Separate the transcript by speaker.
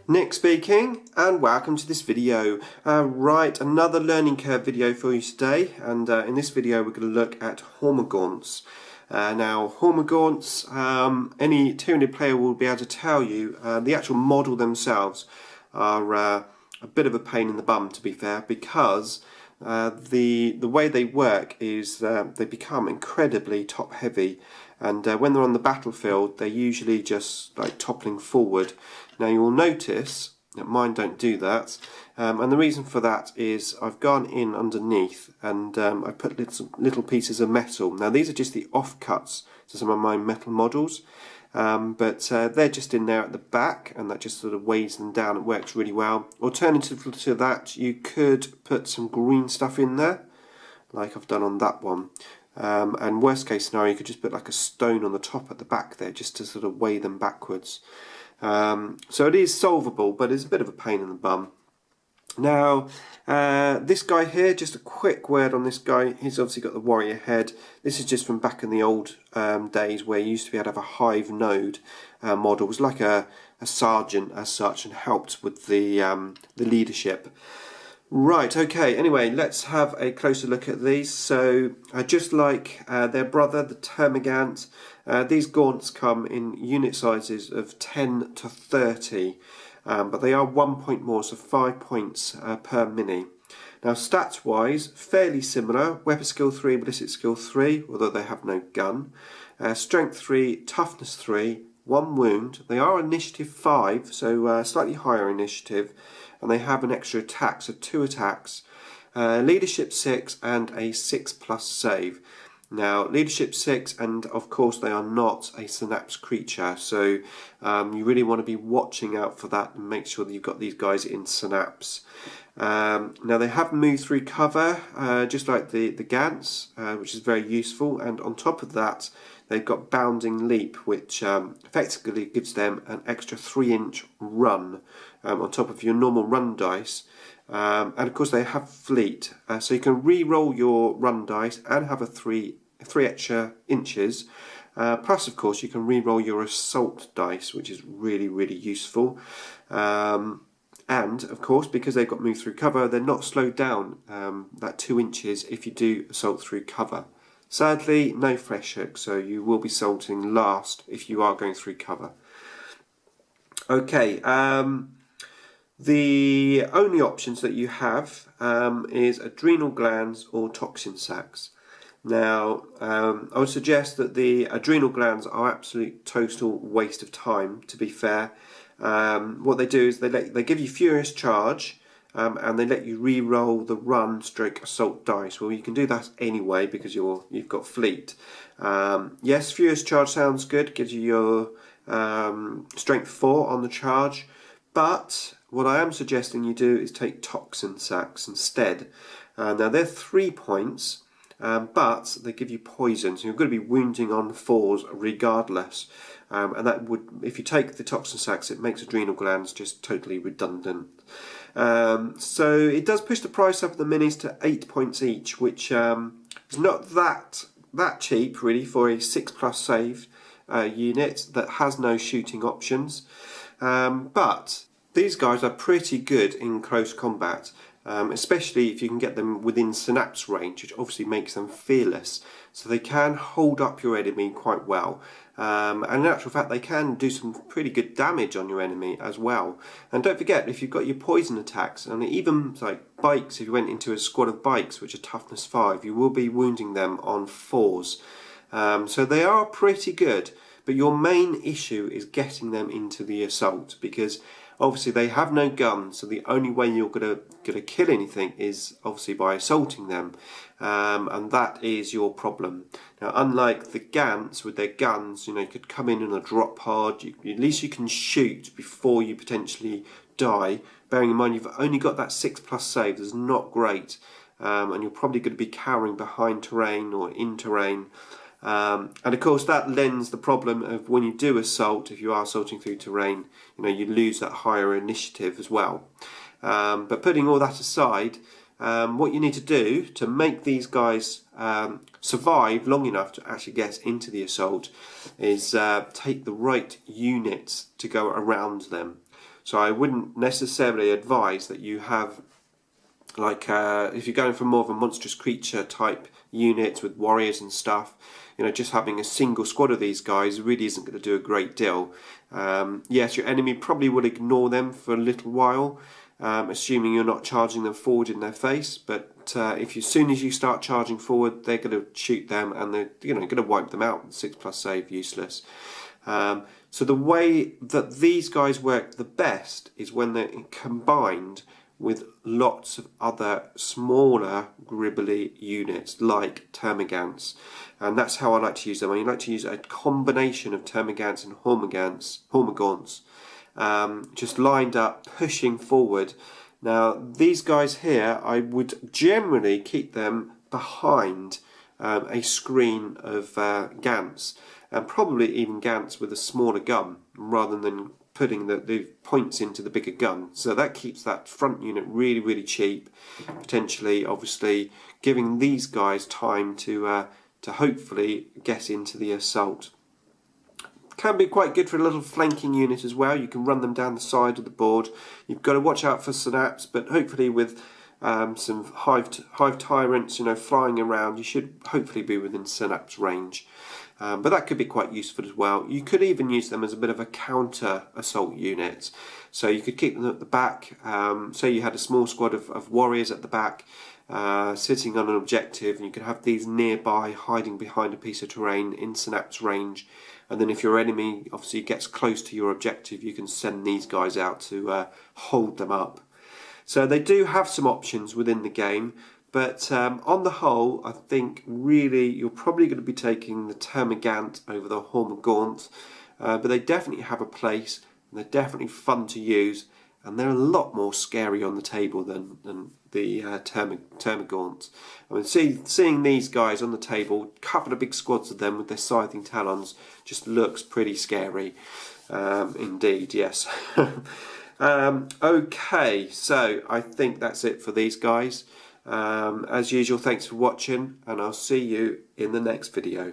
Speaker 1: Nick speaking, and welcome to this video. Right, another learning curve video for you today, and in this video we're going to look at Hormagaunts. Now, Hormagaunts, any Tyranid player will be able to tell you, the actual model themselves are a bit of a pain in the bum, to be fair, because the way they work is they become incredibly top heavy, and when they're on the battlefield they're usually just like toppling forward. Now you'll notice that mine don't do that, and the reason for that is I've gone in underneath and I put little pieces of metal. Now these are just the offcuts to some of my metal models, but they're just in there at the back, and that just sort of weighs them down. It works really well. Alternatively to that, you could put some green stuff in there, like I've done on that one. And worst case scenario, you could just put like a stone on the top at the back there, just to sort of weigh them backwards. So it is solvable, but it's a bit of a pain in the bum. Now, this guy here, just a quick word on this guy. He's obviously got the warrior head. This is just from back in the old days, where you used to be able to have a hive node model. It was like a sergeant as such, and helped with the leadership. Right, okay, anyway, let's have a closer look at these. So, just like their brother, the Termagant, these gaunts come in unit sizes of 10 to 30, but they are 1 point more, so 5 points per mini. Now, stats-wise, fairly similar. Weapon skill 3, ballistic skill 3, although they have no gun. Strength 3, toughness 3, 1 wound. They are initiative 5, so slightly higher initiative. And they have an extra attack, so 2 attacks, leadership 6 and a 6+ save. Now, leadership 6, and of course they are not a synapse creature, so you really want to be watching out for that and make sure that you've got these guys in synapse. Now they have moved through cover, just like the Gants, which is very useful, and on top of that they've got bounding leap, which effectively gives them an extra 3-inch run on top of your normal run dice. And of course they have fleet, so you can re-roll your run dice and have a 3 extra inches. Plus, of course, you can re-roll your assault dice, which is really useful. And of course, because they've got moved through cover, they're not slowed down that 2 inches if you do assault through cover. Sadly, no fresh hook, so you will be assaulting last if you are going through cover. Okay, the only options that you have is adrenal glands or toxin sacs. Now, I would suggest that the adrenal glands are absolute total waste of time, to be fair. What they do is they give you furious charge, and they let you re-roll the run stroke assault dice. Well, you can do that anyway because you've got fleet. Yes, furious charge sounds good, gives you your strength 4 on the charge, but what I am suggesting you do is take toxin sacs instead. Now they're 3 points, but they give you poison, so you're going to be wounding on 4s regardless. And that would, if you take the toxin sacs, it makes adrenal glands just totally redundant. So it does push the price up of the minis to 8 points each, which is not that cheap really for a 6+ save unit that has no shooting options. But these guys are pretty good in close combat, especially if you can get them within synapse range, which obviously makes them fearless. So they can hold up your enemy quite well. And in actual fact, they can do some pretty good damage on your enemy as well. And don't forget, if you've got your poison attacks, and even like bikes, if you went into a squad of bikes which are toughness 5, you will be wounding them on 4s. So they are pretty good, but your main issue is getting them into the assault, because obviously they have no guns, so the only way you're gonna kill anything is obviously by assaulting them, and that is your problem. Now, unlike the Gants with their guns, you could come in a drop pod. At least you can shoot before you potentially die. Bearing in mind you've only got that 6+ save, that's not great, and you're probably going to be cowering behind terrain or in terrain. And of course that lends the problem of when you do assault, if you are assaulting through terrain, you lose that higher initiative as well. But putting all that aside, what you need to do to make these guys survive long enough to actually get into the assault is take the right units to go around them. So I wouldn't necessarily advise that you have, like, if you're going for more of a monstrous creature type unit with warriors and stuff, you know, just having a single squad of these guys really isn't going to do a great deal. Yes, your enemy probably will ignore them for a little while, assuming you're not charging them forward in their face. But as soon as you start charging forward, they're going to shoot them, and they're going to wipe them out. 6+ save, useless. So the way that these guys work the best is when they're combined with lots of other smaller gribbly units like Termagants, and that's how I like to use them. I like to use a combination of Termagants and Hormagaunts, just lined up, pushing forward. Now these guys here, I would generally keep them behind a screen of Gants, and probably even Gants with a smaller gun, rather than putting the points into the bigger gun. So that keeps that front unit really, really cheap, potentially, obviously, giving these guys time to hopefully get into the assault. Can be quite good for a little flanking unit as well. You can run them down the side of the board. You've got to watch out for synapse, but hopefully with some hive tyrants, flying around, you should hopefully be within synapse range. But that could be quite useful as well. You could even use them as a bit of a counter assault unit. So you could keep them at the back. Say you had a small squad of warriors at the back, sitting on an objective, and you could have these nearby, hiding behind a piece of terrain in synapse range. And then if your enemy obviously gets close to your objective, you can send these guys out to hold them up. So they do have some options within the game. But on the whole, I think really you're probably going to be taking the Termagant over the Hormagaunt. But they definitely have a place, and they're definitely fun to use, and they're a lot more scary on the table than the Termagaunt. I mean, seeing these guys on the table, a couple of big squads of them with their scything talons, just looks pretty scary. Indeed, yes. Okay, so I think that's it for these guys. As usual, thanks for watching, and I'll see you in the next video.